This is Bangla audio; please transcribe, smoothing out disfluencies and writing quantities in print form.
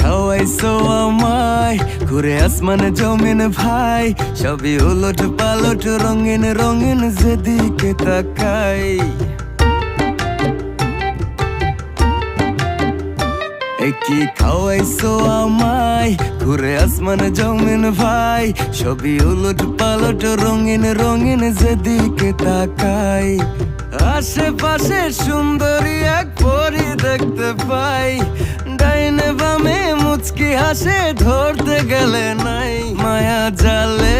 খাওয়াইছো আমায় ঘুরে আসমানে জমিন ভাই, সবই উলট পালট রঙিন রঙিন যেদিকে তাকাই। কি খাওয়াইছো আমায় ঘুরে আসমানে জমিন ভাই, সবই উলট পালট রঙিন রঙিন যেদিকে তাকাই। আশেপাশে সুন্দরী এক পরি দেখতে পাই, ডাইনে বামে মুচকি হাসে ধরতে গেলে নাই। মায়া জালে